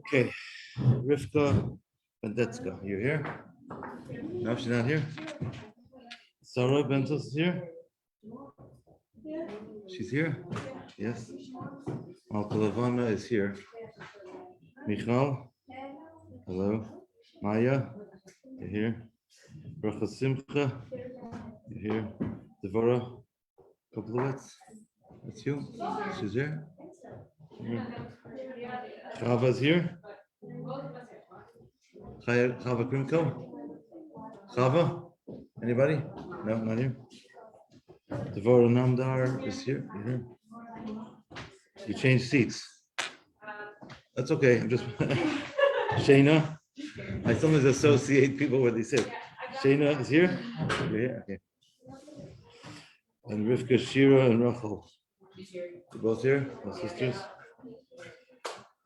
Okay, Rivka Bendetska, you here? No, she's not here. Sarah Bentos is here? She's here? Yes. Alkalavana is here. Michal? Hello. Maya? You're here. Bracha Simcha? You're here. Devora Koplowitz? That's you? She's here? Chava's here? Chava Krimko? Chava? Anybody? No, not here. Devora Namdar is here. You here? You changed seats. That's okay. I'm just Shayna. I sometimes associate people where they sit. Shayna is here. You're here. Okay. And Rivka, Shira, and Rachel. They're both here. My sisters.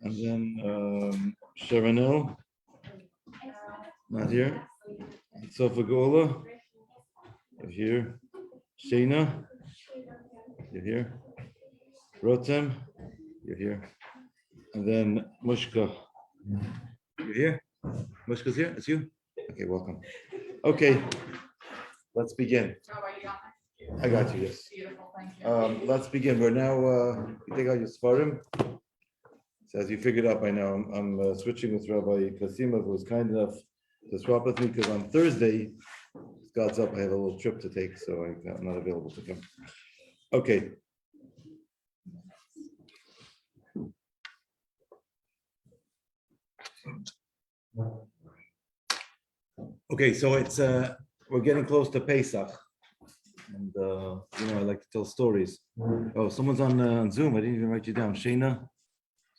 And then Sharonel. Not here. Sofa Gola. You're here. Shayna. You're here. Rotem. You're here. And then Mushka. You're here? Mushka's here? It's you? Okay, welcome. Okay, let's begin. I got you, yes. Let's begin. We're now, you take out your Sfarim. So as you figured out by now, I'm switching with Rabbi Kasimov, who was kind enough to swap with me because on Thursday, God's up, I have a little trip to take, so I'm not available to come. Okay. Okay, so it's we're getting close to Pesach, and I like to tell stories. Oh, someone's on Zoom. I didn't even write you down. Shayna,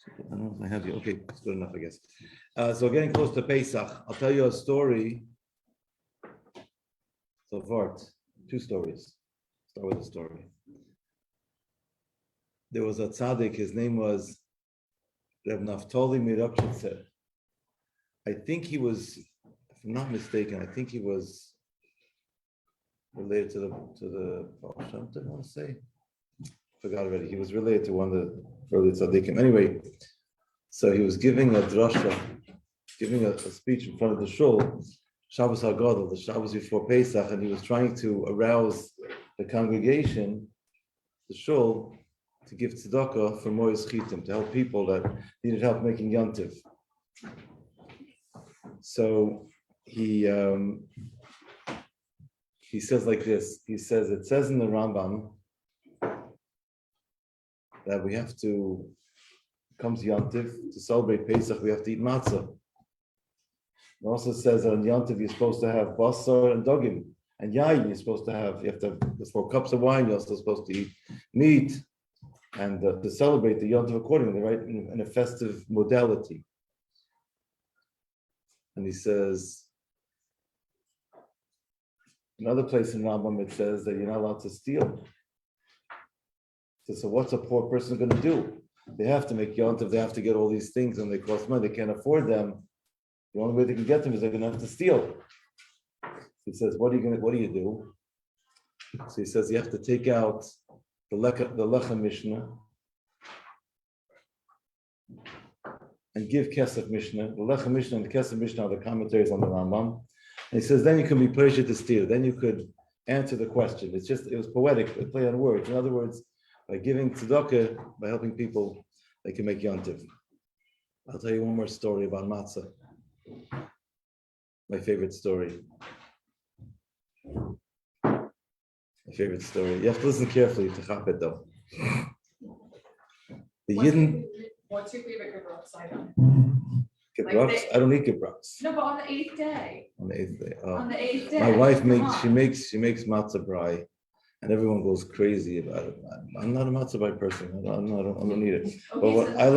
I don't know if I have you. Okay, that's good enough, I guess. So getting close to Pesach, I'll tell you a story. So far, two stories. Start with a story. There was a tzaddik. His name was Reb Naftali Mirakshitzer. I think he was, if I'm not mistaken, I think he was related to the Baal Shem Tov, I want to say. Forgot already. He was related to one of the early tzaddikim. Anyway, so he was giving a drasha, giving a speech in front of the shul, Shabbos HaGadol, the Shabbos before Pesach, and he was trying to arouse the congregation, the shul, to give tzedakah for Moyes Chitim, to help people that needed help making yantiv. So he says like this. He says, it says in the Rambam that we have to, comes Yantiv, to celebrate Pesach, we have to eat matzah. It also says that on Yantiv you're supposed to have basar and dogim, and yayin you're supposed to have, you have to have 4 cups of wine, you're also supposed to eat meat, and to celebrate the Yantiv accordingly, right, in a festive modality. And he says, another place in Rambam it says that you're not allowed to steal. So what's a poor person going to do? They have to make yontiv, they have to get all these things and they cost money, they can't afford them. The only way they can get them is they're going to have to steal. He says, what do you do? So he says you have to take out the Lecha Mishnah and give Kesef Mishnah. The Lecha Mishnah and the Kesef Mishnah are the commentaries on the Rambam. And he says, then you can be pressured to steal. Then you could answer the question. It was poetic, a play on words. In other words, by giving tzedakah, by helping people, they can make yontiv. I'll tell you one more story about matzah. My favorite story. You have to listen carefully to chap it though. The Yidden. What's your favorite gebrocks item? Gebrocks? I don't eat gebrocks. No, but on the 8th day. On the 8th day. On the 8th day. My wife makes matzah brai, and everyone goes crazy about it. I'm not a matzah brai person. I don't need it. Okay, but what I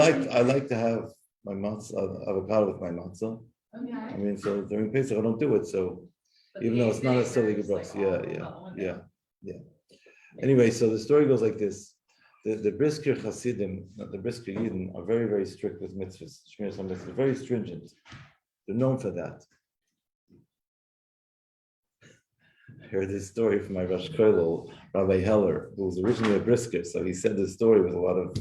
like to have my matzah, avocado with my matzah. Okay. I mean, so during Pesach I don't do it. So but even though it's not necessarily gebrocks, yeah. Anyway, so the story goes like this. The Brisker Hasidim, the Brisker Yidden, are very, very strict with mitzvahs. Shmiras HaMitzvahs, very stringent. They're known for that. I heard this story from my Rosh Kollel, Rabbi Heller, who was originally a Brisker. So he said this story with a lot of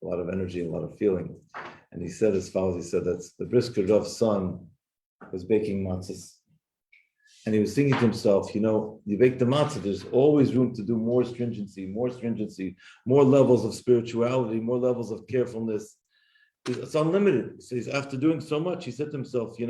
a lot of energy, a lot of feeling. And he said as follows, he said that the Brisker Rav's son was baking matzahs. And he was thinking to himself, you bake the matzah, there's always room to do more stringency, more levels of spirituality, more levels of carefulness. It's unlimited. So after doing so much, he said to himself, he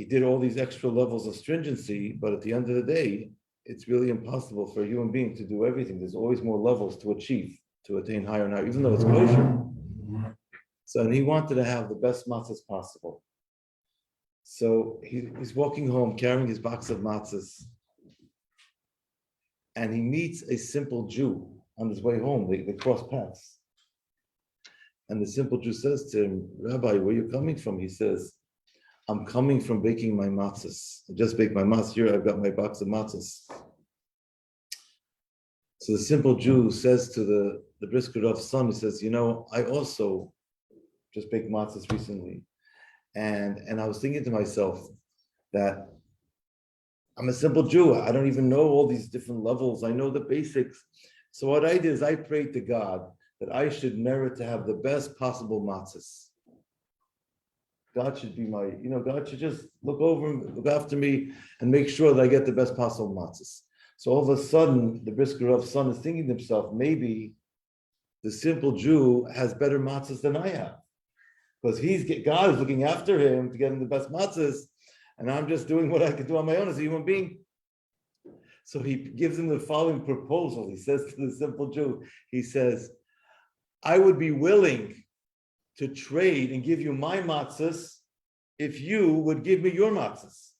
did all these extra levels of stringency, but at the end of the day, it's really impossible for a human being to do everything. There's always more levels to achieve, to attain higher and higher, even though it's kosher. So, and he wanted to have the best matzahs possible. So he's walking home carrying his box of matzahs, and he meets a simple Jew on his way home. They cross paths. And the simple Jew says to him, Rabbi, where are you coming from? He says, I'm coming from baking my matzahs. I just baked my matzahs. Here I've got my box of matzahs. So the simple Jew says to the Brisker Rav's son, he says, I also just baked matzahs recently. And I was thinking to myself that I'm a simple Jew. I don't even know all these different levels. I know the basics. So what I did is I prayed to God that I should merit to have the best possible matzahs. God should be God should just look after me and make sure that I get the best possible matzahs. So all of a sudden, the Brisker Rav's son is thinking to himself, maybe the simple Jew has better matzahs than I have. Because God is looking after him to get him the best matzahs, and I'm just doing what I could do on my own as a human being. So he gives him the following proposal. He says to the simple Jew, he says, I would be willing to trade and give you my matzahs if you would give me your matzahs.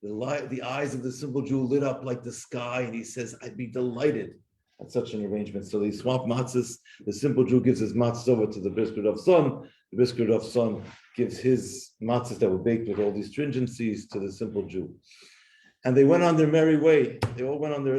The eyes of the simple Jew lit up like the sky, and he says, I'd be delighted at such an arrangement. So they swap matzahs. The simple Jew gives his matzahs over to the Brisker Rav's son. The Brisker Rav's son gives his matzahs that were baked with all these stringencies to the simple Jew. And they went on their merry way. They all went on their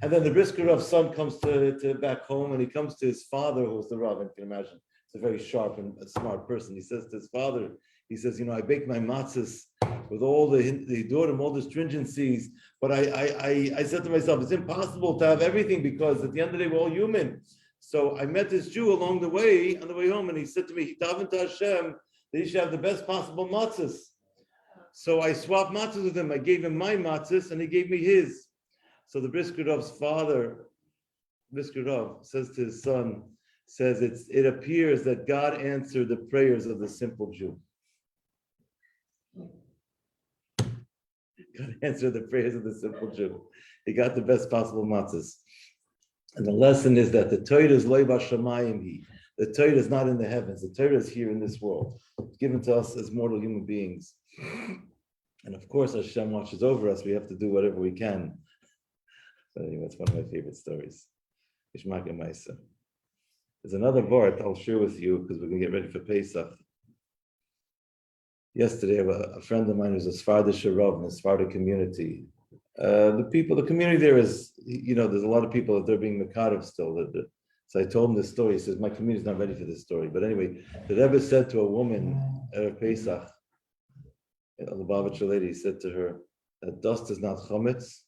and then the Brisker Rav's son comes to back home, and he comes to his father, who was the Rav, and you can imagine. It's a very sharp and a smart person. He says to his father, he says, I baked my matzahs with all the adorim, all the stringencies, but I said to myself, it's impossible to have everything because at the end of the day, we're all human. So I met this Jew along the way, on the way home, and he said to me, Hitavin to Hashem, that he should have the best possible matzahs. So I swapped matzahs with him. I gave him my matzahs, and he gave me his. So the Brisker Rav's father, Brisker Rav, says to his son, it appears that God answered the prayers of the simple Jew. God answered the prayers of the simple Jew. He got the best possible matzahs. And the lesson is that the Torah is loy b'shamayim. The Torah is not in the heavens. The Torah is here in this world. It's given to us as mortal human beings. And of course, Hashem watches over us. We have to do whatever we can. So anyway, it's one of my favorite stories. Ishmak and Maisa. There's another part I'll share with you because we're going to get ready for Pesach. Yesterday, a friend of mine who's a Sephardic Rav in the Sephardic community. The community there is, there's a lot of people that they're being Mekarev still. So I told him this story. He says, my community is not ready for this story. But anyway, the Rebbe said to a woman at Pesach, a Lubavitcher lady, he said to her, that dust is not chametz,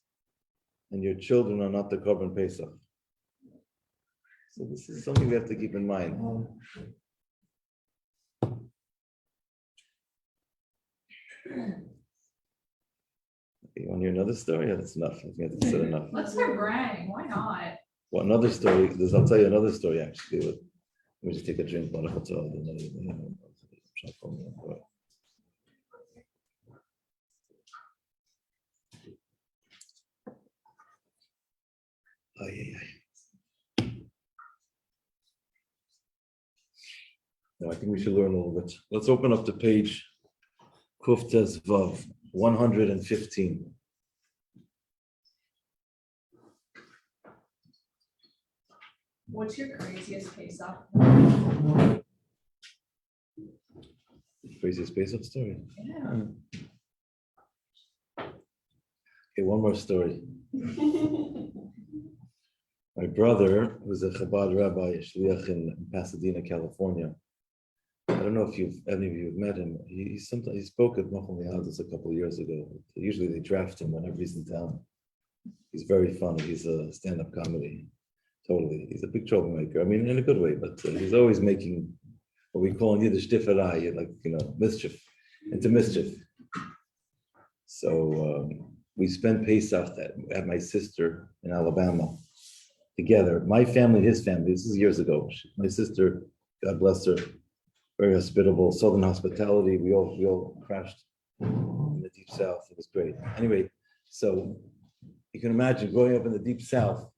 and your children are not the korban Pesach. So this is something we have to keep in mind. Okay, you want to hear another story? That's enough. I think I said enough. Let's hear Brang. Why not? Well, another story. I'll tell you another story actually. Let me just take a drink. No, I think we should learn a little bit. Let's open up the page. Kuf Tes Vav, 115. What's your craziest Pesach? Craziest Pesach story? Yeah. Okay, one more story. My brother was a Chabad rabbi, a shliach in Pasadena, California. I don't know if any of you have met him. He spoke at Mochel Mihadas a couple of years ago. Usually they draft him whenever he's in town. He's very funny. He's a stand-up comedy. Totally. He's a big troublemaker. I mean, in a good way, but he's always making what we call in Yiddish differai, like, mischief, into mischief. So we spent Pesach at my sister in Alabama together. My family and his family, this is years ago. My sister, God bless her, very hospitable, Southern hospitality. We all crashed in the Deep South. It was great. Anyway, so you can imagine growing up in the Deep South,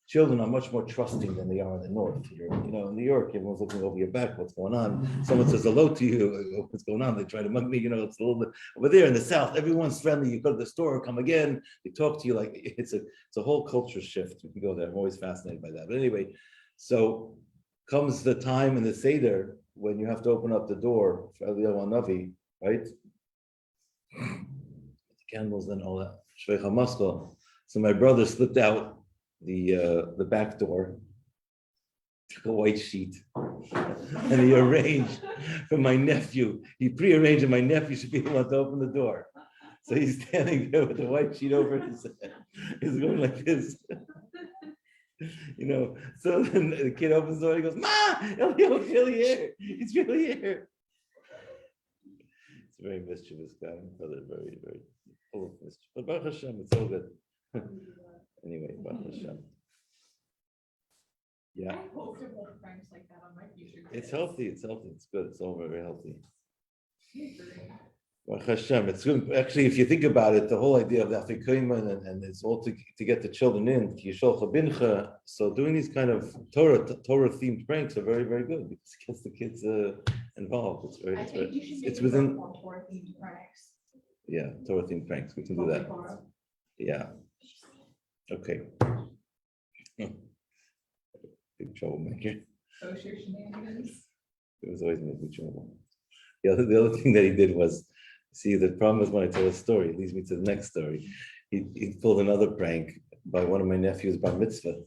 children are much more trusting than they are in the North. Here, in New York, everyone's looking over your back. What's going on? Someone says hello to you. What's going on? They try to mug me. It's a little bit over there in the South. Everyone's friendly. You go to the store, come again. They talk to you like it's a whole culture shift. You can go there. I'm always fascinated by that. But anyway, so comes the time in the Seder when you have to open up the door for Eliyahu Navi, right? The candles and all that. Shvei Hamaskal. So my brother slipped out the back door, took a white sheet, and he arranged for my nephew. He prearranged that my nephew should be the one to open the door. So he's standing there with the white sheet over his head. He's going like this. So then the kid opens the door, he goes, "Ma, Elio's really here. He's really here." It's a very mischievous guy, brother, very, very full of mischief. But Baruch Hashem, it's all good. Anyway, Baruch Hashem. Yeah. I hope to hold pranks like that on my future kids. It's healthy, it's good, it's all very healthy. I agree. Baruch Hashem, it's good. Actually, if you think about it, the whole idea of the Afrikaans and it's all to get the children in, so doing these kind of Torah-themed pranks are very, very good because it gets the kids involved. It's within Torah-themed pranks. Yeah, Torah-themed pranks. We can do that. Yeah. Okay. Big troublemaker. Kosher shenanigans. It was always making trouble. The other thing that he did was, see, the problem is when I tell a story, it leads me to the next story. He pulled another prank by one of my nephews bar mitzvah.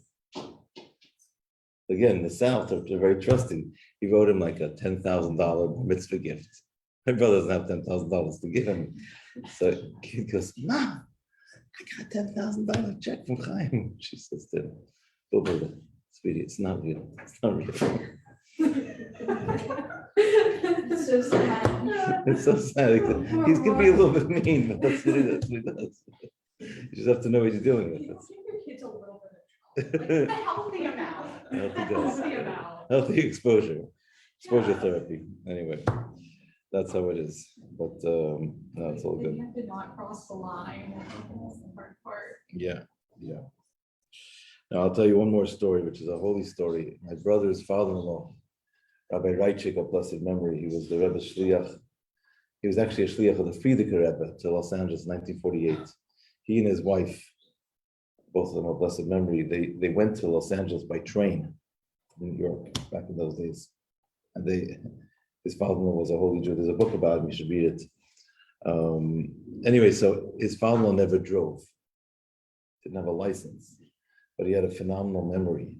Again, in the South, they're very trusting. He wrote him like a $10,000 mitzvah gift. My brother doesn't have $10,000 to give him. So he goes, "Mom, I got a $10,000 check from Chaim." She says to him, "Go build it. Sweetie, it's not real. It's not real." It's so sad. It's so sad. He's going to be a little bit mean, but that's what he does. You just have to know what you're dealing with. You don't give your kids a little bit of trouble. Like a healthy amount. Healthy amount. Healthy exposure therapy. Anyway, that's how it is. But no, it's all good. You have to not cross the line. That's the hard part. Yeah. Now I'll tell you one more story, which is a holy story. My brother's father-in-law, Rabbi Reichik of blessed memory, he was the Rebbe Shliach. He was actually a Shliach of the Frierdiker Rebbe to Los Angeles, 1948. He and his wife, both of them of blessed memory, they went to Los Angeles by train in New York back in those days. And his father-in-law was a holy Jew. There's a book about him, you should read it. Anyway, so his father-in-law never drove, didn't have a license, but he had a phenomenal memory.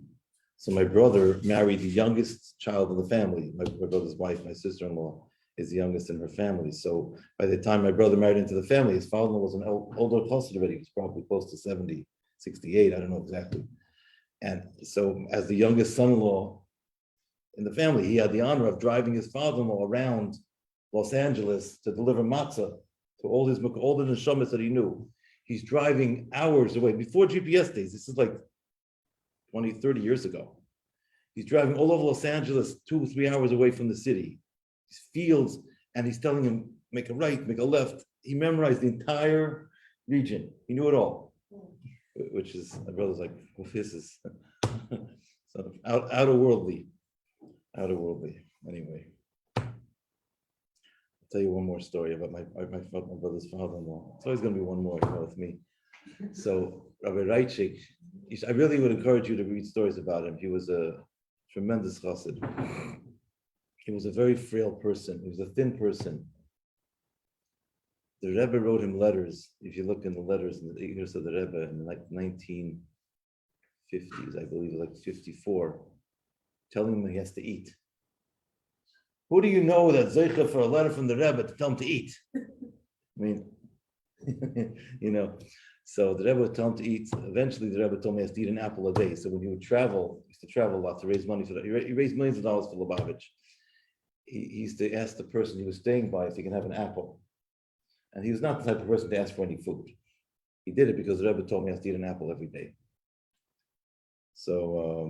So my brother married the youngest child of the family. My brother's wife, my sister-in-law, is the youngest in her family. So by the time my brother married into the family, his father-in-law was an older chassid already. He was probably close to 70, 68, I don't know exactly. And so as the youngest son-in-law in the family, he had the honor of driving his father-in-law around Los Angeles to deliver matzah to all the neshamas that he knew. He's driving hours away before GPS days. This is like 20, 30 years ago. He's driving all over Los Angeles, 2-3 hours away from the city. These fields, and he's telling him, make a right, make a left. He memorized the entire region. He knew it all, which is, my brother's like, well, this is sort of outer-worldly. Anyway, I'll tell you one more story about my brother's father-in-law. It's always going to be one more, with me. So Rabbi Reichik, I really would encourage you to read stories about him. He was a tremendous chassid. He was a very frail person. He was a thin person. The Rebbe wrote him letters. If you look in the letters in the years of the Rebbe in like 1950s, I believe, like 54, telling him he has to eat. Who do you know that zeicha for a letter from the Rebbe to tell him to eat? I mean, So the Rebbe would tell him to eat. Eventually, the Rebbe told me he has to eat an apple a day. So when he would travel, he used to travel a lot to raise money for that. He raised millions of dollars for Lubavitch. He used to ask the person he was staying by if he can have an apple. And he was not the type of person to ask for any food. He did it because the Rebbe told me he has to eat an apple every day. So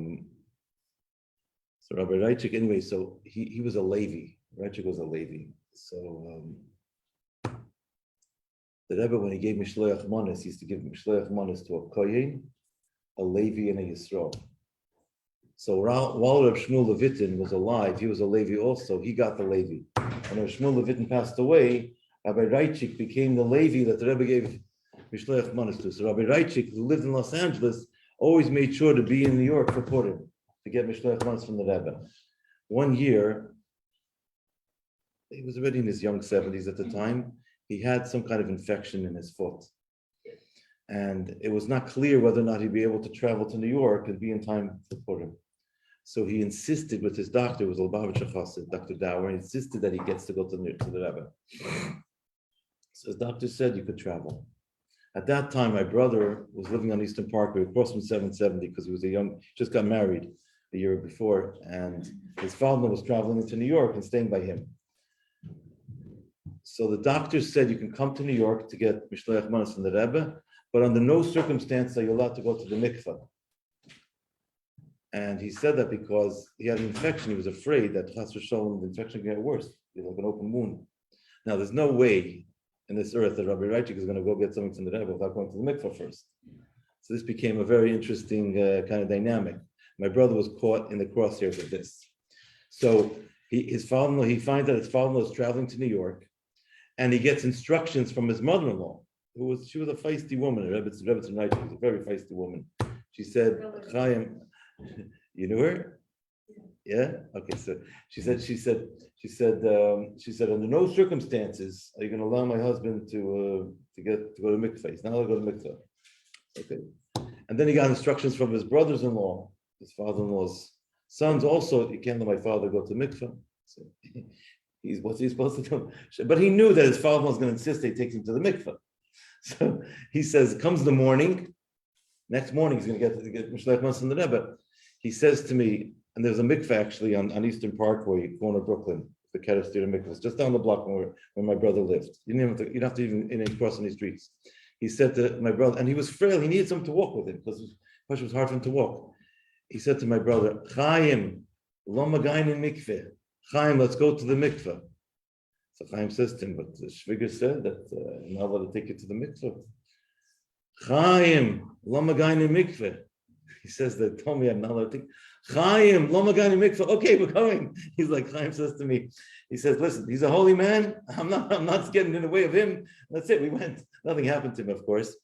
Rabbi Reichik, anyway, so he was a Levi. Reichik was a Levi. So the Rebbe, when he gave Mishloach Manos, he used to give Mishloach Manos to a Kohen, a Levi, and a Yisrael. So while Reb Shmuel Levitin was alive, he was a Levi also, he got the Levi. When Reb Shmuel Levitin passed away, Rabbi Reichik became the Levi that the Rebbe gave Mishloach Manos to. So Rabbi Reichik, who lived in Los Angeles, always made sure to be in New York for Purim, to get Mishloach Manos from the Rebbe. One year, he was already in his young 70s at the time, he had some kind of infection in his foot. And it was not clear whether or not he'd be able to travel to New York and be in time for Purim. So he insisted with his doctor, it was Lubavitcher Chassid, Dr. Dower, he insisted that he gets to go to the Rebbe. So his doctor said you could travel. At that time, my brother was living on Eastern Parkway across from 770 because he was just got married the year before, and his father was traveling into New York and staying by him. So the doctor said you can come to New York to get Mishloach Manos from the Rebbe, but under no circumstance are you allowed to go to the mikveh. And he said that because he had an infection. He was afraid that Chas v'Shalom, the infection could get worse. He had like an open wound. Now, there's no way in this earth that Rabbi Reichik is going to go get something from the Rebbe without going to the mikveh first. So this became a very interesting kind of dynamic. My brother was caught in the crosshairs of this. So he finds out his father-in-law is traveling to New York, and he gets instructions from his mother-in-law, she was a feisty woman. Rebbe Reichik was a very feisty woman. She said, Chaim, you knew her? Yeah? Okay, so she said, under no circumstances are you going to allow my husband to go to mikveh. He's not allowed to go to mikveh. Okay. And then he got instructions from his brothers-in-law, his father-in-law's sons also, you can't let my father go to mikveh. So what's he supposed to do? But he knew that his father-in-law was going to insist they take him to the mikveh. So he says, comes the morning, next morning he's going to get Mishloach Manos from the Rebbe. He says to me, and there's a mikveh actually on Eastern Parkway, corner Brooklyn, the Keres mikveh. It's just down the block where my brother lived. You didn't have to even cross any streets. He said to my brother, and he was frail, he needed someone to walk with him because it was hard for him to walk. He said to my brother, Chaim, lo magayin in mikveh. Chaim, let's go to the mikveh. So Chaim says to him, but the Shviger said that I'm not allowed to take you to the mikveh. Chaim, lo magayin in mikveh. He says that told me I'm not allowed to take. Chaim, lo magayin in mikveh. Okay, we're coming. He's like, Chaim says to me, he says, listen, he's a holy man. I'm not getting in the way of him. That's it. We went. Nothing happened to him, of course.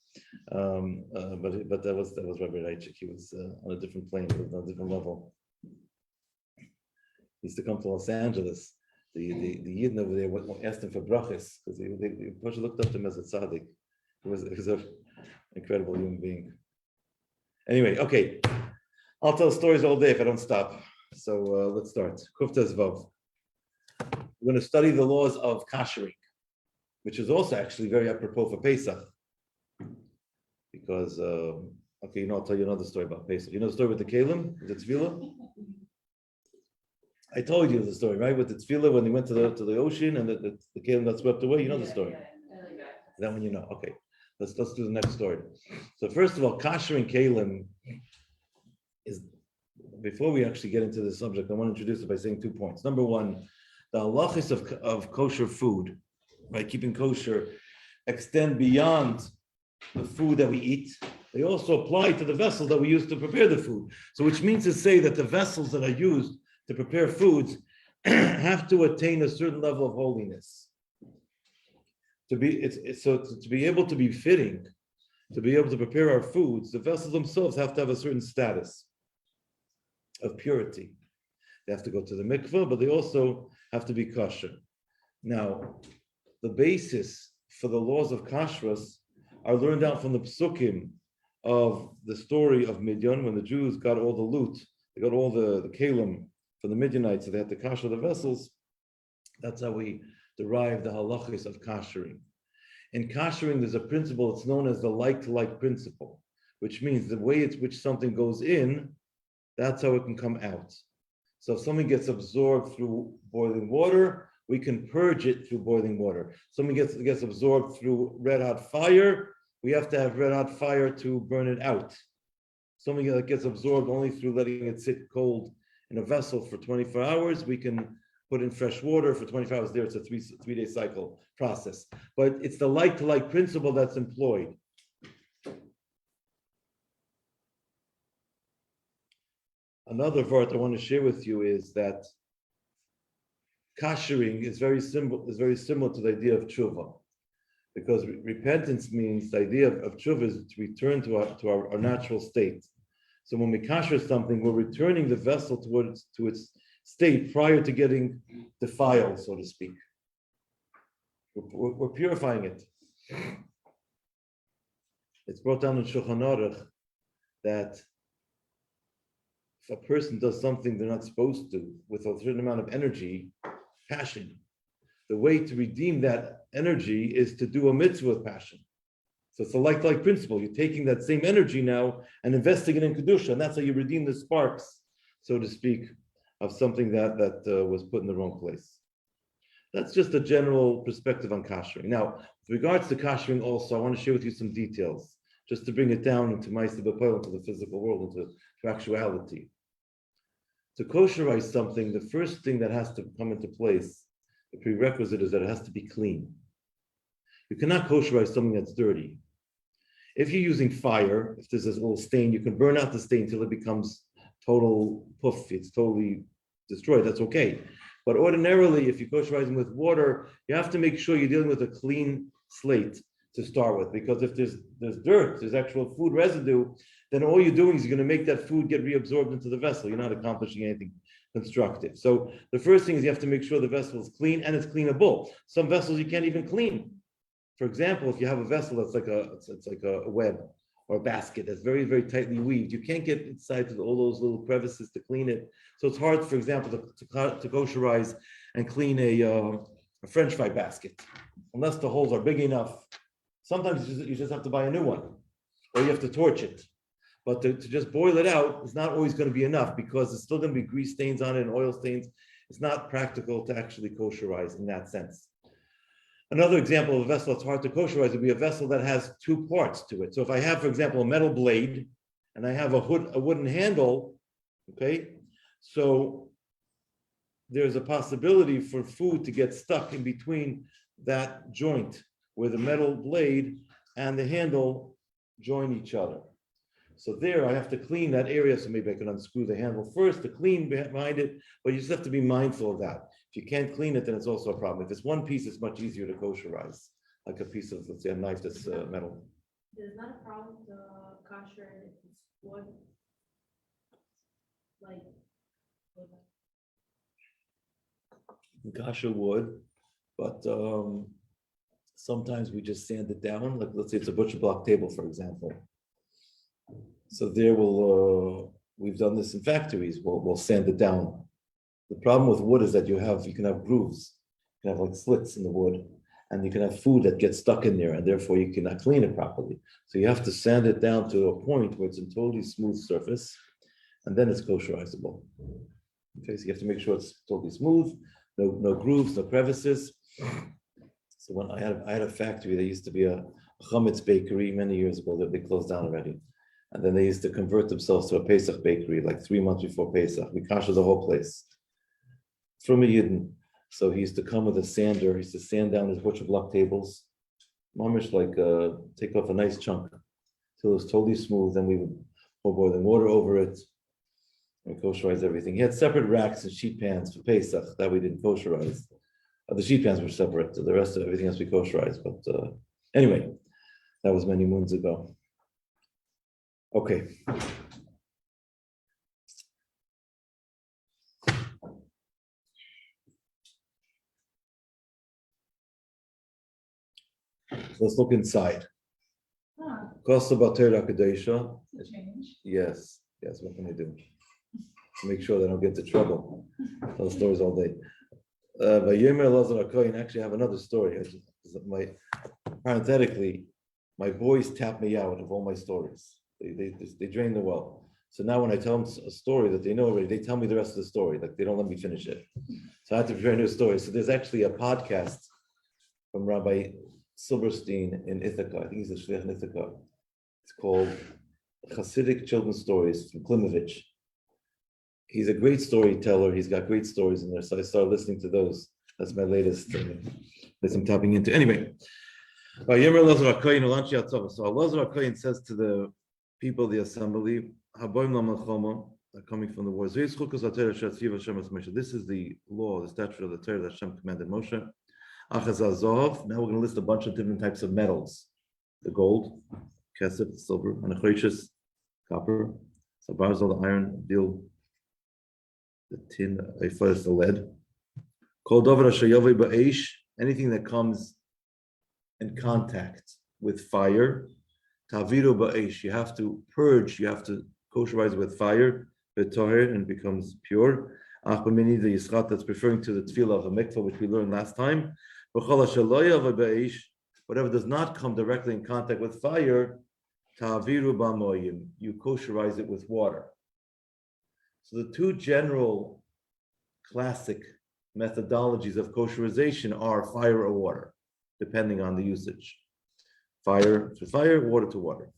But that was Rabbi Reichik. He was on a different plane. He was on a different level. He used to come to Los Angeles. The Yidden over there asked him for brachas because they looked up to him as a tzaddik. He was an incredible human being. Anyway, okay. I'll tell stories all day if I don't stop. So let's start. Kuftas Vav. We're going to study the laws of kashering, which is also actually very apropos for Pesach. Because, I'll tell you another story about Pesach. You know the story with the Kalim, the Tefillah? I told you the story, right? With the Tefillah when they went to the ocean and the Kalim got swept away. You know the story. That one you know. Okay. Let's do the next story. So first of all, kashering Kalim is, before we actually get into this subject, I want to introduce it by saying 2 points. Number one, the halachas of kosher food, by keeping kosher, extend beyond the food that we eat. They also apply to the vessels that we use to prepare the food. So which means to say that the vessels that are used to prepare foods have to attain a certain level of holiness. To be able to be fitting, to be able to prepare our foods, the vessels themselves have to have a certain status of purity. They have to go to the mikveh, but they also have to be kosher. Now, the basis for the laws of kashrus are learned out from the psukim of the story of Midian, when the Jews got all the loot, they got all the kalim from the Midianites, so they had to kasher the vessels. That's how we derive the halachas of kashering. In koshering, there's a principle, it's known as the like-to-like principle, which means the way in which something goes in, that's how it can come out. So if something gets absorbed through boiling water, we can purge it through boiling water. Something gets absorbed through red hot fire, we have to have red hot fire to burn it out. Something that gets absorbed only through letting it sit cold in a vessel for 24 hours, we can put in fresh water for 24 hours there. It's a three-day cycle process. But it's the like-to-like principle that's employed. Another word I want to share with you is that koshering is very similar to the idea of tshuva, because repentance means the idea of tshuva is to return to our natural state. So when we kosher something, we're returning the vessel to its state prior to getting defiled, so to speak. We're purifying it. It's brought down in Shulchan Aruch that if a person does something they're not supposed to with a certain amount of energy, passion, the way to redeem that energy is to do a mitzvah with passion. So it's a like principle. You're taking that same energy now and investing it in Kedusha, and that's how you redeem the sparks, so to speak, of something that was put in the wrong place. That's just a general perspective on koshering. Now, with regards to koshering also, I want to share with you some details, just to bring it down into Ma'aseh B'Poel, into the physical world, into actuality. To kosherize something, the first thing that has to come into place, the prerequisite is that it has to be clean. You cannot kosherize something that's dirty. If you're using fire, if there's this little stain, you can burn out the stain until it becomes total poof, it's totally destroyed, that's okay. But ordinarily, if you're kosherizing with water, you have to make sure you're dealing with a clean slate to start with, because if there's dirt, there's actual food residue, then all you're doing is you're going to make that food get reabsorbed into the vessel. You're not accomplishing anything constructive. So the first thing is you have to make sure the vessel is clean and it's cleanable. Some vessels you can't even clean. For example, if you have a vessel that's like a web or a basket that's very, very tightly weaved, you can't get inside to all those little crevices to clean it. So it's hard, for example, to kosherize and clean a French fry basket, unless the holes are big enough. Sometimes you just have to buy a new one, or you have to torch it. But to just boil it out is not always going to be enough, because there's still going to be grease stains on it and oil stains. It's not practical to actually kosherize in that sense. Another example of a vessel that's hard to kosherize would be a vessel that has two parts to it. So if I have, for example, a metal blade and I have a wooden handle, okay, so there's a possibility for food to get stuck in between that joint where the metal blade and the handle join each other. So there I have to clean that area, so maybe I can unscrew the handle first to clean behind it, but you just have to be mindful of that. If you can't clean it, then it's also a problem. If it's one piece, it's much easier to kosherize, like a piece of, let's say, a knife that's metal. There's not a problem to kosher if it's wood, like Kasha wood, but sometimes we just sand it down. Like, let's say it's a butcher block table, for example. So there we've done this in factories. We'll sand it down. The problem with wood is that you can have grooves, you can have like slits in the wood, and you can have food that gets stuck in there, and therefore you cannot clean it properly. So you have to sand it down to a point where it's a totally smooth surface, and then it's kosherizable. Okay, so you have to make sure it's totally smooth, no grooves, no crevices. So when I had a factory, there used to be a chametz bakery many years ago that they closed down already. And then they used to convert themselves to a Pesach bakery like 3 months before Pesach. We kasher the whole place. From a Yidden. So he used to come with a sander. He used to sand down his butcher block tables. Mamish, like take off a nice chunk till it was totally smooth. Then we would pour boiling water over it and kosherize everything. He had separate racks and sheet pans for Pesach that we didn't kosherize. The sheet pans were separate. The rest of everything has to be kosherized. But anyway, that was many moons ago. Okay. Let's look inside. Kosa Batera Kadesha. Yes, what can I do? Make sure they don't get into trouble. Tell stories all day. By Yemer Lazar Akoyin, actually have another story. This parenthetically, my boys tap me out of all my stories. They drain the well. So now when I tell them a story that they know already, they tell me the rest of the story. Like they don't let me finish it. So I have to prepare a new story. So there's actually a podcast from Rabbi Silverstein in Ithaca. I think he's a shliach in Ithaca. It's called Hasidic Children's Stories from Klimovich. He's a great storyteller. He's got great stories in there. So I started listening to those. That's my latest that I'm tapping into. Anyway, so Elazar HaKohen says to the people of the assembly, coming from the war. This is the law, the statute of the Torah that Hashem commanded Moshe. Now we're going to list a bunch of different types of metals: the gold, kesef, the silver, anachroiches, copper, sabarzol, the iron, deal, the tin, the lead. Anything that comes in contact with fire, taviru ba'esh, you have to purge, you have to kosherize it with fire, and it becomes pure. The yischat, that's referring to the tefillah of a mikvah, which we learned last time. Whatever does not come directly in contact with fire, taviru ba'moyim, you kosherize it with water. So the two general classic methodologies of kosherization are fire or water, depending on the usage. Fire to fire, water to water.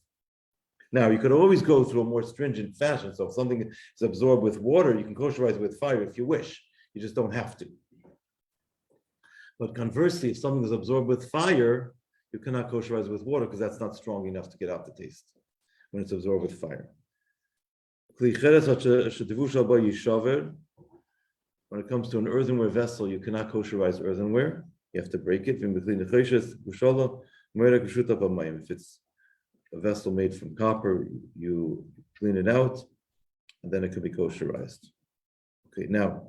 Now, you could always go through a more stringent fashion. So if something is absorbed with water, you can kosherize it with fire if you wish. You just don't have to. But conversely, if something is absorbed with fire, you cannot kosherize it with water because that's not strong enough to get out the taste when it's absorbed with fire. When it comes to an earthenware vessel, you cannot kosherize earthenware. You have to break it. If it's a vessel made from copper, you clean it out, and then it can be kosherized. Okay, now,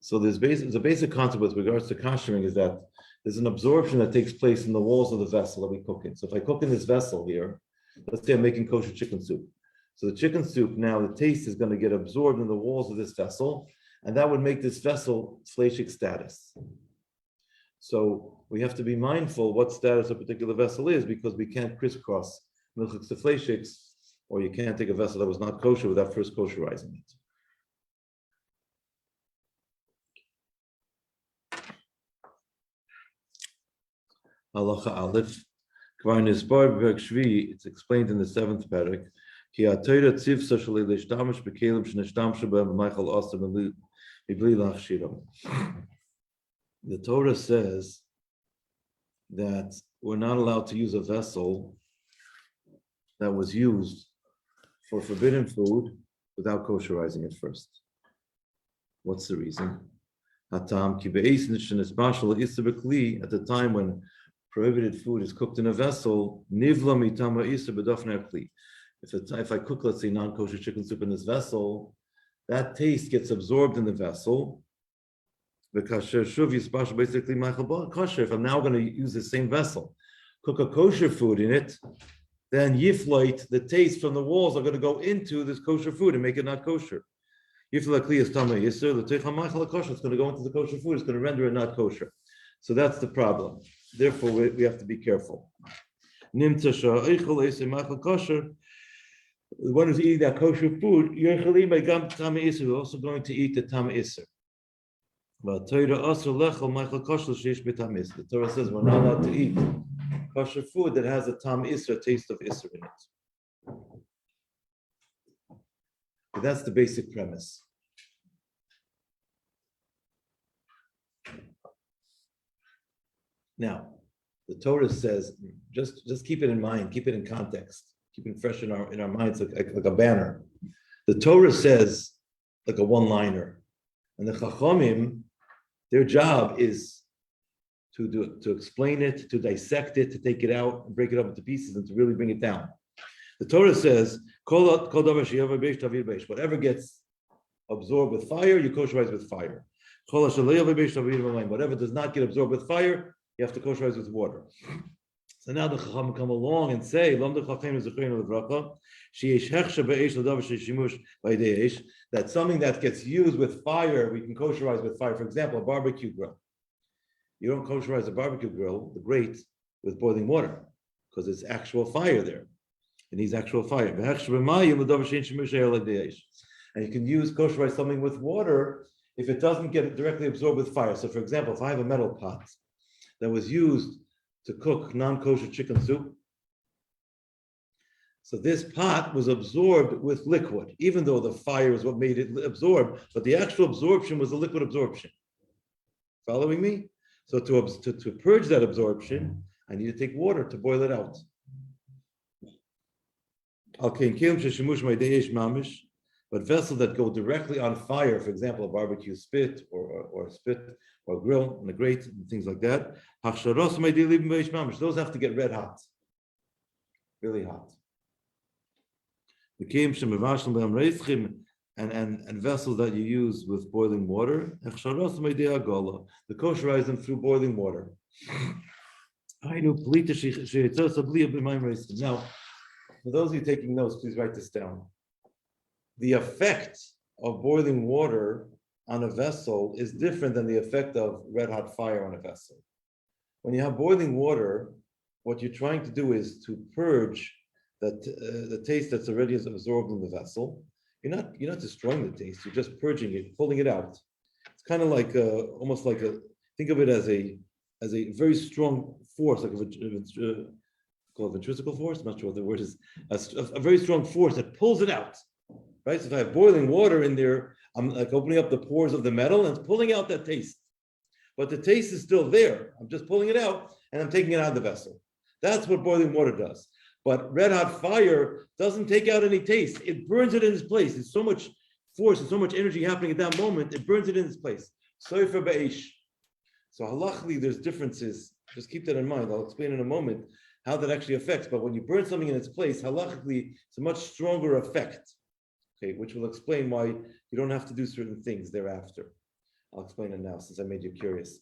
so there's a basic concept with regards to koshering is that there's an absorption that takes place in the walls of the vessel that we cook in. So if I cook in this vessel here, let's say I'm making kosher chicken soup. So the chicken soup, now the taste is going to get absorbed in the walls of this vessel, and that would make this vessel fleishic status. So we have to be mindful what status a particular vessel is, because we can't crisscross milchiks to fleishiks, or you can't take a vessel that was not kosher without first kosherizing it. Halacha Aleph. It's explained in the 7th parak. The Torah says that we're not allowed to use a vessel that was used for forbidden food without kosherizing it first. What's the reason? At the time when prohibited food is cooked in a vessel, if I cook, let's say, non-kosher chicken soup in this vessel, that taste gets absorbed in the vessel. Basically, if I'm now going to use the same vessel, cook a kosher food in it, then yifloit, the taste from the walls are going to go into this kosher food and make it not kosher. It's going to go into the kosher food, it's going to render it not kosher. So that's the problem. Therefore, we have to be careful. The one who's eating that kosher food, you're also going to eat the tam iser. The Torah says we're not allowed to eat kosher food that has a tam iser, taste of iser in it. But that's the basic premise. Now, the Torah says, just keep it in mind, keep it in context, keep it fresh in our minds like a banner. The Torah says like a one-liner, and the Chachamim, their job is to explain it, to dissect it, to take it out and break it up into pieces and to really bring it down. The Torah says, whatever gets absorbed with fire, you kosherize with fire. Whatever does not get absorbed with fire, you have to kosherize with water. So now the Chacham come along and say, that something that gets used with fire, we can kosherize with fire. For example, a barbecue grill. You don't kosherize a barbecue grill, the grate, with boiling water, because it's actual fire there. It needs actual fire. And you can use kosherize something with water if it doesn't get directly absorbed with fire. So for example, if I have a metal pot that was used to cook non-kosher chicken soup, so this pot was absorbed with liquid, even though the fire is what made it absorb, but the actual absorption was the liquid absorption. Following me? So to purge that absorption, I need to take water to boil it out. But vessels that go directly on fire, for example, a barbecue spit or a spit or a grill and a grate and things like that, those have to get red hot, really hot. And vessels that you use with boiling water, the kosherize them through boiling water. Now, for those of you taking notes, please write this down. The effect of boiling water on a vessel is different than the effect of red hot fire on a vessel. When you have boiling water, what you're trying to do is to purge the taste that's already absorbed in the vessel. You're not destroying the taste, you're just purging it, pulling it out. It's kind of like almost like think of it as a very strong force, like called ventricular force, I'm not sure what the word is, a very strong force that pulls it out. Right? So if I have boiling water in there, I'm like opening up the pores of the metal and it's pulling out that taste. But the taste is still there. I'm just pulling it out and I'm taking it out of the vessel. That's what boiling water does. But red hot fire doesn't take out any taste. It burns it in its place. There's so much force and so much energy happening at that moment, it burns it in its place. Soifer be'esh. So halachically, there's differences. Just keep that in mind. I'll explain in a moment how that actually affects. But when you burn something in its place, halachically, it's a much stronger effect. Okay, which will explain why you don't have to do certain things thereafter. I'll explain it now since I made you curious.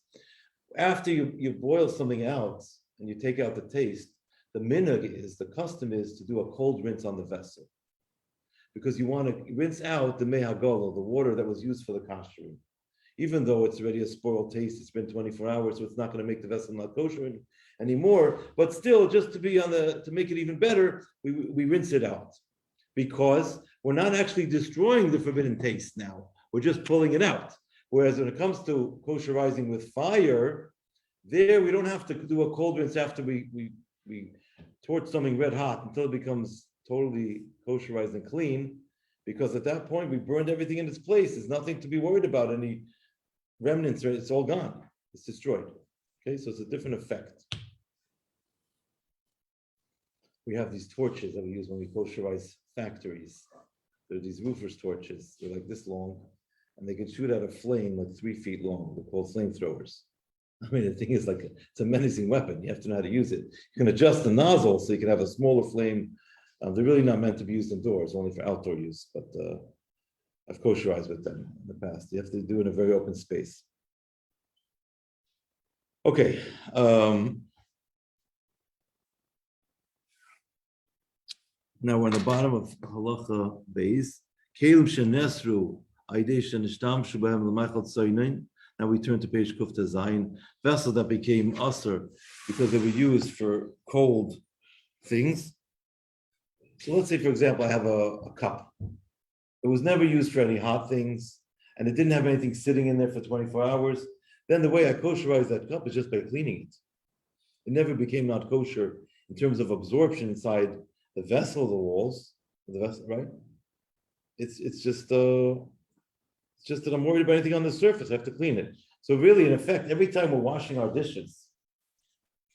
After you boil something out and you take out the taste, the custom is to do a cold rinse on the vessel. Because you want to rinse out the mehagolo, the water that was used for the koshering. Even though it's already a spoiled taste, it's been 24 hours, so it's not going to make the vessel not kosher anymore. But still, just to make it even better, we rinse it out. Because we're not actually destroying the forbidden taste now. We're just pulling it out. Whereas when it comes to kosherizing with fire, there we don't have to do a cold rinse after we torch something red hot until it becomes totally kosherized and clean. Because at that point, we burned everything in its place. There's nothing to be worried about, any remnants, it's all gone. It's destroyed. Okay, so it's a different effect. We have these torches that we use when we kosherize factories. There are these roofers' torches. They're like this long, and they can shoot out a flame like 3 feet long. They're called flamethrowers. I mean, the thing is it's a menacing weapon. You have to know how to use it. You can adjust the nozzle so you can have a smaller flame. They're really not meant to be used indoors, only for outdoor use, but I've kosherized with them in the past. You have to do it in a very open space. Okay. Now we're on the bottom of Halacha Beis. Kelim shenesru aidei shenishtamshu b'hem l'machal tzayin. Now we turn to page Kufta Zayin. Vessels that became usher because they were used for cold things. So let's say, for example, I have a cup. It was never used for any hot things, and it didn't have anything sitting in there for 24 hours. Then the way I kosherize that cup is just by cleaning it. It never became not kosher in terms of absorption inside the vessel, the walls, the vessel, right? It's just that I'm worried about anything on the surface. I have to clean it. So really, in effect, every time we're washing our dishes,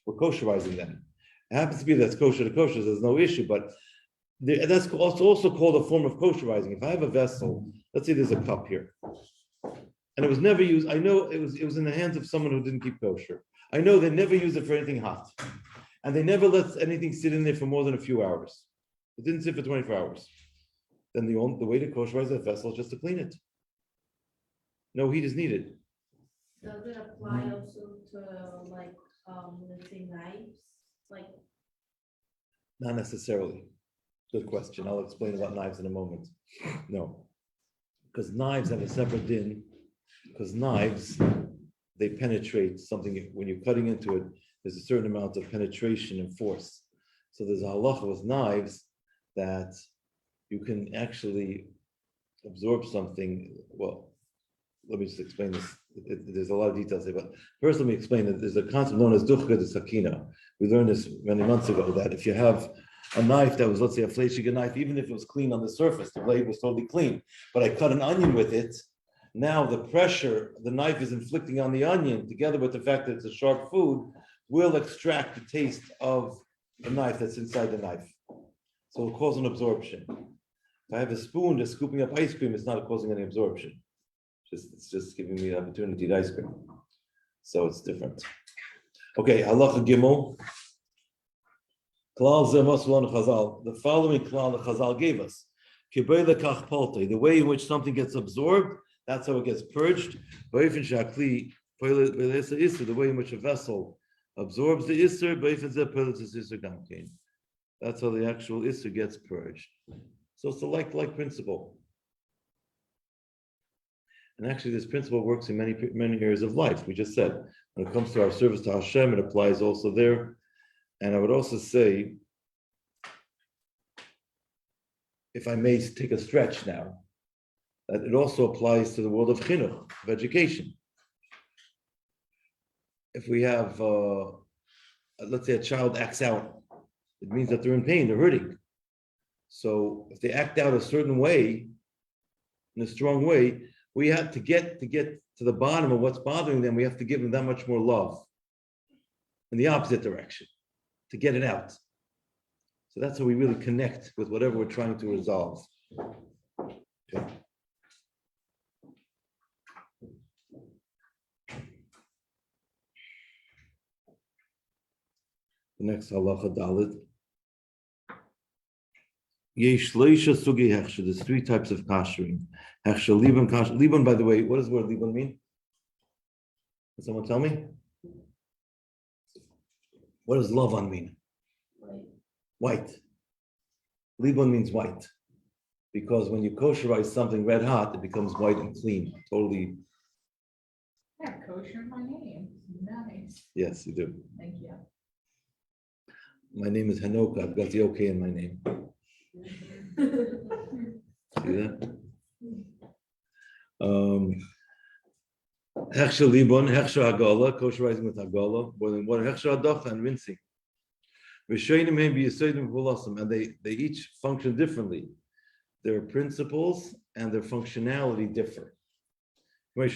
we're kosherizing them. It happens to be that's kosher to kosher, so there's no issue, but that's also called a form of kosherizing. If I have a vessel, let's say there's a cup here, and it was never used. I know it was in the hands of someone who didn't keep kosher. I know they never used it for anything hot, and they never let anything sit in there for more than a few hours. It didn't sit for 24 hours. Then the way to kosherize that vessel is just to clean it. No heat is needed. Does it apply also to let's say knives? Like, Not necessarily. Good question. I'll explain about knives in a moment. No, because knives have a separate din. Because knives, they penetrate something. When you're cutting into it, there's a certain amount of penetration and force. So there's a halacha with knives that you can actually absorb something. Well, let me just explain this. There's a lot of details here, but first let me explain that there's a concept known as duchka de sakina. We learned this many months ago, that if you have a knife that was, let's say, a fleischiger knife, even if it was clean on the surface, the blade was totally clean, but I cut an onion with it, now the pressure the knife is inflicting on the onion, together with the fact that it's a sharp food, will extract the taste of the knife that's inside the knife. So it'll cause an absorption. If I have a spoon just scooping up ice cream, it's not causing any absorption. It's just giving me the opportunity to eat ice cream. So it's different. Okay, halacha gimel. Klal ze masulon chazal. The following klal the chazal gave us. Kibei lekach polte. The way in which something gets absorbed, that's how it gets purged. B'ofen shakli poile belesa iser. The way in which a vessel absorbs the iser, b'ofen ze poile iser gamkein. That's how the actual iser gets purged. So it's a like principle. And actually, this principle works in many areas of life. We just said, when it comes to our service to Hashem, it applies also there. And I would also say, if I may take a stretch now, that it also applies to the world of chinuch, of education. If we have, let's say a child acts out, it means that they're in pain, they're hurting. So if they act out a certain way, in a strong way, we have to get to the bottom of what's bothering them. We have to give them that much more love in the opposite direction to get it out. So that's how we really connect with whatever we're trying to resolve. Okay. The next halacha dalid. Yesh leisha sugi hechsher. There's three types of kashering. Hechsher liban kasher. Liban, by the way, what does the word liban mean? Can someone tell me? What does lavan mean? White. Liban means white. Because when you kosherize something red hot, it becomes white and clean. Totally. I have kosher in my name. Nice. Yes, you do. Thank you. My name is Hanoka. I've got the okay in my name. See that? Hechsher libon, hechsher hagala, kosherizing with hagala, boiling water, hechsher hadacha, and rinsing. And they each function differently. Their principles and their functionality differ. As I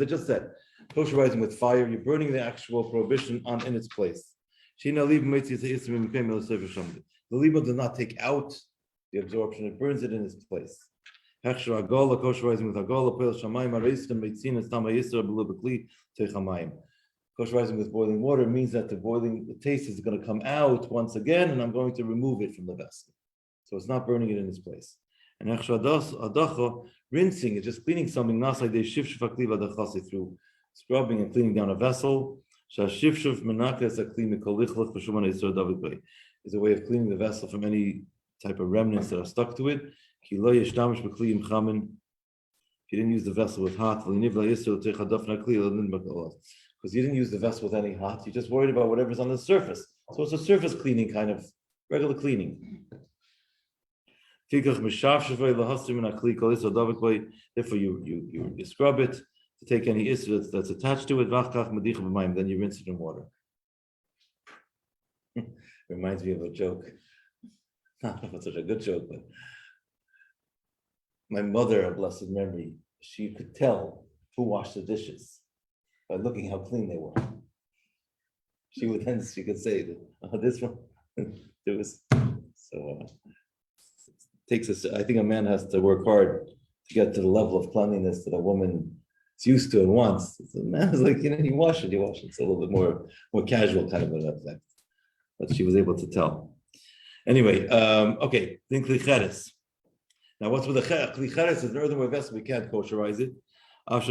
just said, kosherizing with fire, you're burning the actual prohibition in its place. The liba does not take out the absorption, it burns it in its place. Kosherizing with kosherizing with boiling water means that the taste is going to come out once again, and I'm going to remove it from the vessel. So it's not burning it in its place. And adacha, rinsing is just cleaning something, through scrubbing and cleaning down a vessel. Is a way of cleaning the vessel from any type of remnants that are stuck to it. If you didn't use the vessel with hot, because you didn't use the vessel with any hot, you're just worried about whatever's on the surface. So it's a surface cleaning, kind of regular cleaning. Therefore, you scrub it to take any issue that's attached to it, then you rinse it in water. Reminds me of a joke. Not such a good joke, but my mother, of blessed memory, she could tell who washed the dishes by looking how clean they were. She could say that this one, it was so. Takes us. I think a man has to work hard to get to the level of cleanliness that a woman is used to and wants. The man is like, you wash it. It's a little bit more casual kind of an effect. But she was able to tell. Anyway, okay. Then klicheres. Now, what's with the klicheres? Is an earthenware vessel. We can't kosherize it. We're now on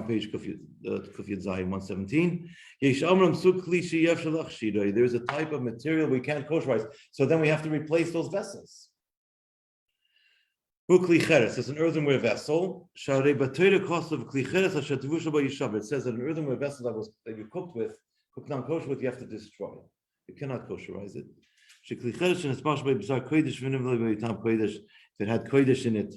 page Kufyud Zayin 117. There's a type of material we can't kosherize, so then we have to replace those vessels. It's an earthenware vessel. It says that an earthenware vessel that you cooked non-kosher with, you have to destroy. You cannot kosherize it. If it had kodesh in it,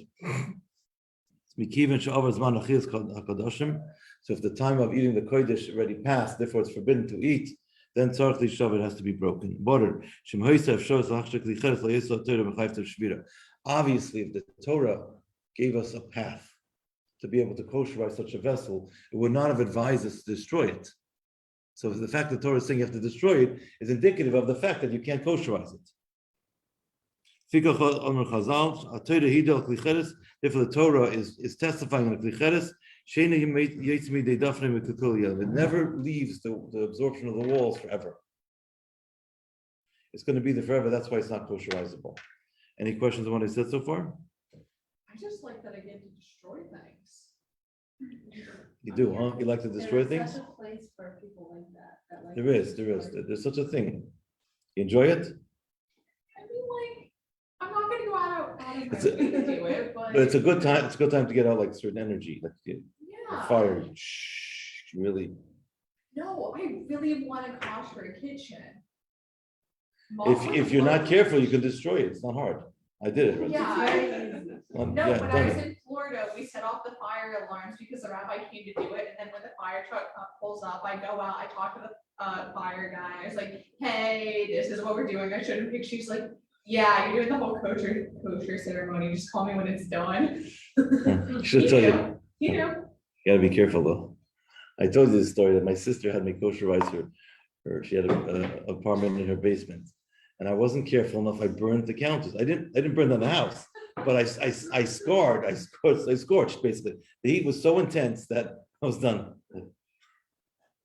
so if the time of eating the kodesh already passed, therefore it's forbidden to eat, then tzarich lishav has to be broken. Obviously, if the Torah gave us a path to be able to kosherize such a vessel, it would not have advised us to destroy it. So the fact that the Torah is saying you have to destroy it is indicative of the fact that you can't kosherize it. Therefore, the Torah is testifying on the klicheres. It never leaves the absorption of the walls forever. It's going to be there forever. That's why it's not kosherizable. Any questions on what I said so far? I just like that I get to destroy things. You do, huh? You like to destroy things? There's such a place for people like that. Like There is. There's such a thing. You enjoy it? I mean, like, I'm not gonna go out of my It's way a- to do it, but. But it's a good time. It's a good time to get out like certain energy, like Yeah. fire. Really. No, I really want a kosher kitchen. If you're not careful, you can destroy it. It's not hard. I did it. Right? Yeah. No, Yeah, when I done was it. in Florida, we set off the fire alarms because the rabbi came to do it, and then when the fire truck pulls up, I go out, I talk to the fire guy, I was like, hey, this is what we're doing, I showed him pictures, she's like, yeah, you're doing the whole kosher ceremony, just call me when it's done. Should tell you. You know, You gotta be careful though. I told you this story that my sister had me kosherize her. She had an apartment in her basement, and I wasn't careful enough. I burned the counters. I didn't burn down the house, but I scorched basically. The heat was so intense that I was done. It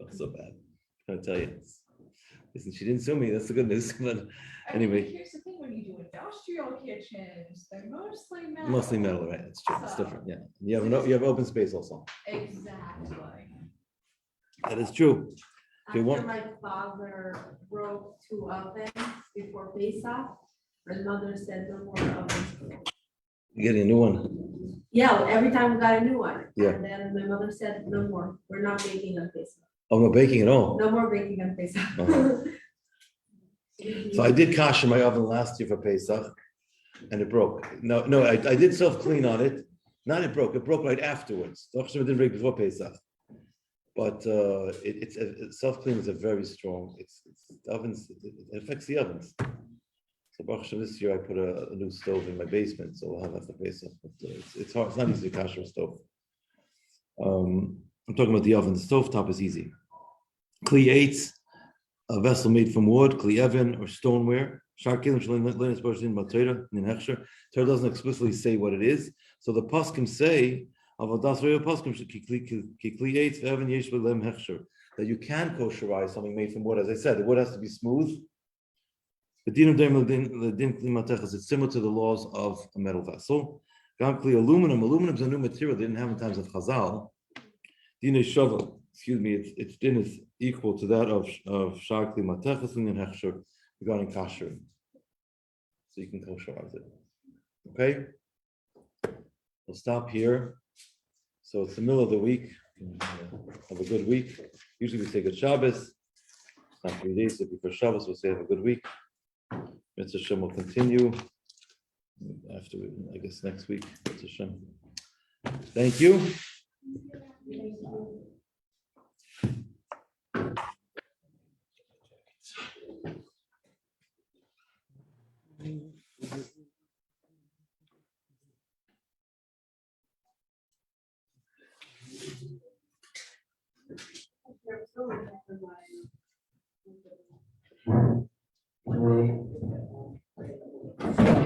was so bad. I'm gonna tell you. Listen, she didn't sue me. That's the good news. But I mean, anyway, here's the thing, when you do industrial kitchens, they're mostly metal. mostly metal, right? It's true. It's So- different. Yeah, you have open space also. Exactly. That is true. Okay, After one- my father broke 2 ovens before Pesach, my mother said no more ovens. You're getting a new one. Yeah, every time we got a new one. Yeah. And then my mother said, no more, we're not baking on Pesach. Oh, no baking at all. No more baking on Pesach. Uh-huh. So I did kash in my oven last year for Pesach, and it broke. No, I did self-clean on it. Not it broke right afterwards. The Chashem didn't break before Pesach. But it's self-clean is a very strong, it's the ovens, it affects the ovens. So Baruch Hashem, this year I put a new stove in my basement, so we'll have after Pesach. But it's hard, it's not easy to kash a stove. I'm talking about the oven. The stove top is easy. Kli 8, a vessel made from wood, Kli Evan or stoneware. Torah doesn't explicitly say what it is. So the poskim say, that you can kosherize something made from wood. As I said, the wood has to be smooth. It's similar to the laws of a metal vessel. Aluminum is a new material they didn't have in times of Chazal. Its din is equal to that of Shakli Matechas and Hechsher regarding kasher. So you can kosherize it. Okay? We'll stop here. So it's the middle of the week. Have a good week. Usually we say good Shabbos. It's not 3 days, so before Shabbos we'll say have a good week. Mitzvah Shem will continue after, I guess, next week. Mitzvah Shem. Thank you.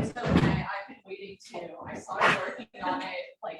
It's okay, I've been waiting too. I saw you working on it like